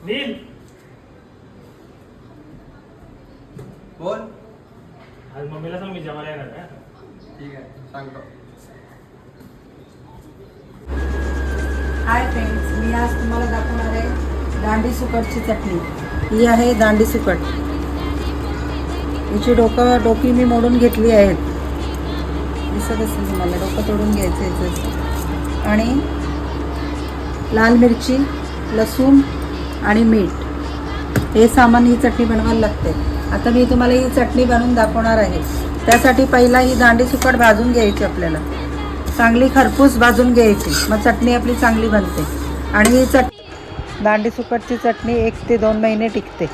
नील बोल. आज मम्मीला सांग मी जेवायला येणार आहे. ठीक आहे, सांगतो. हाय फ्रेंड्स, मी आज तुम्हाला दाखवणार आहे दांडी सुकटची चटणी. ही आहे दांडी सुकट. हिची डोकी मी मोडून घेतली आहेत. दिसत असेल तुम्हाला, डोकं तोडून घ्यायचं याचं. आणि लाल मिरची, लसूण आणि मीठ हे सामान ही चटणी बनवायला लागते. आता मी तुम्हाला ही चटणी बनवून दाखवणार आहे. त्यासाठी पहिला ही दांडी सुकट भाजून घ्यायची आपल्याला. चांगली खरपूस भाजून घ्यायची, मग चटणी आपली चांगली बनते. आणि ही दांडी सुकटची चटणी 1 ते 2 महिने टिकते.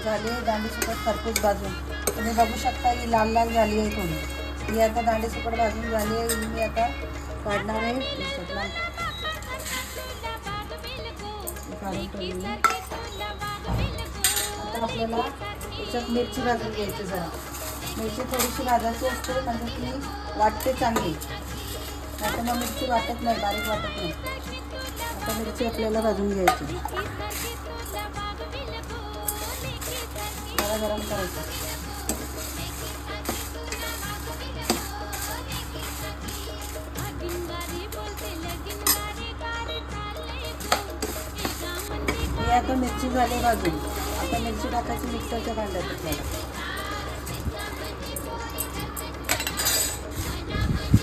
झाली आहे दांडी सुकट खरपूस भाजून. तुम्ही बघू शकता ही लाल लाल झाली आहे थोडी. ही आता दांडी सुकट भाजून झाली आहे. ही मी आता काढणार आहे. आता आपल्याला त्याच्यात मिरची भाजून घ्यायची. जरा मिरची थोडीशी भाजायची असते, म्हणजे ती वाटते चांगली. आता मग मिरची वाटत नाही, बारीक वाटत नाही. आता मिरची आपल्याला भाजून घ्यायची. जरा गरम करायचं. हे आता मिरची झाली भाजून. आता मिरची टाकायची मिक्सरच्या भांड्यात आपल्याला.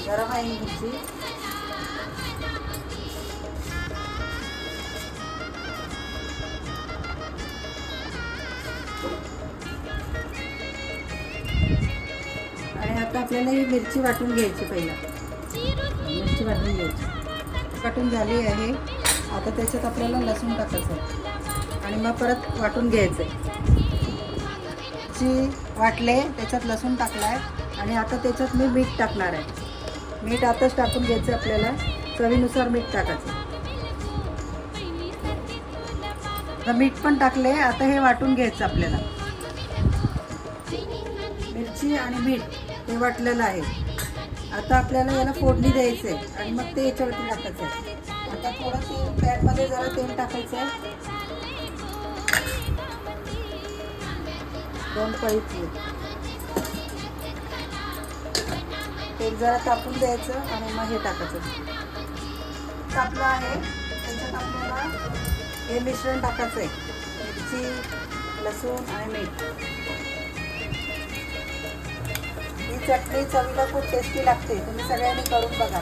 गरम आहे ही मिरची. आणि आता आपल्याला ही मिरची वाटून घ्यायची. पहिला मिरची वाटून घ्यायची. वाटून झाली आहे. आता त्याच्यात आपल्याला लसूण टाकायचं आहे आणि मग परत वाटून घ्यायचं आहे. मिरची वाटले, त्याच्यात लसूण टाकला आहे आणि आता त्याच्यात मी मीठ टाकणार आहे. मीठ आताच टाकून घ्यायचं आपल्याला. चवीनुसार मीठ टाकायचं. आता मीठ पण टाकले. आता हे वाटून घ्यायचं आपल्याला. मिरची आणि मीठ हे वाटलेलं आहे. आता आपल्याला याला फोडणी द्यायचं आहे आणि मग ते याच्यावरती टाकायचं आहे. आता थोडं तेल, पॅनमध्ये जरा तेल टाकायचं आहे. 2 पळी तेल जरा तापून द्यायचं आणि मग हे टाकायचं. तापलं आहे, त्याच्यात आपल्याला हे मिश्रण टाकायचं आहे. मिरची, लसूण आणि मीठ. ही चटणी चवीला खूप टेस्टी लागते. तुम्ही सगळ्यांनी करून बघा.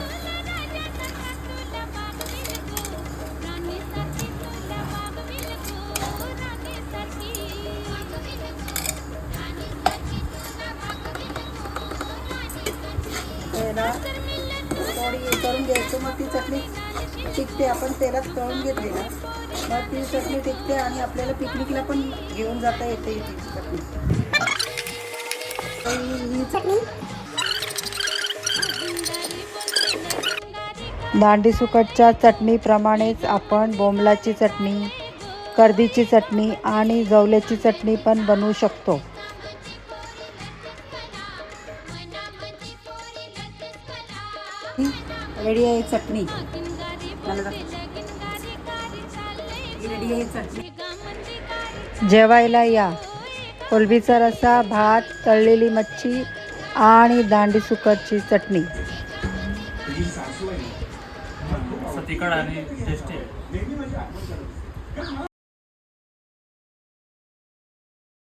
थोडी करून घ्यायचं, मग ती चटणी टिकते. आपण तेलात तळून घेतली ना, मग ती चटणी टिकते आणि आपल्याला पिकनिकला पण घेऊन जाता येते ही चटणी. ही चटणी दांडी सुकटच्या चटणीप्रमाणेच आपण बोंबलाची चटणी, कर्दीची चटणी आणि जवल्याची चटणी पण बनवू शकतो. रेडी आहे चटणी. रेडी आहे चटणी. जेवायला या. कोलंबीचा रस्सा, भात, तळलेली मच्छी आणि दांडी सुकटची चटणी. तिखट आणि टेस्टी आहे.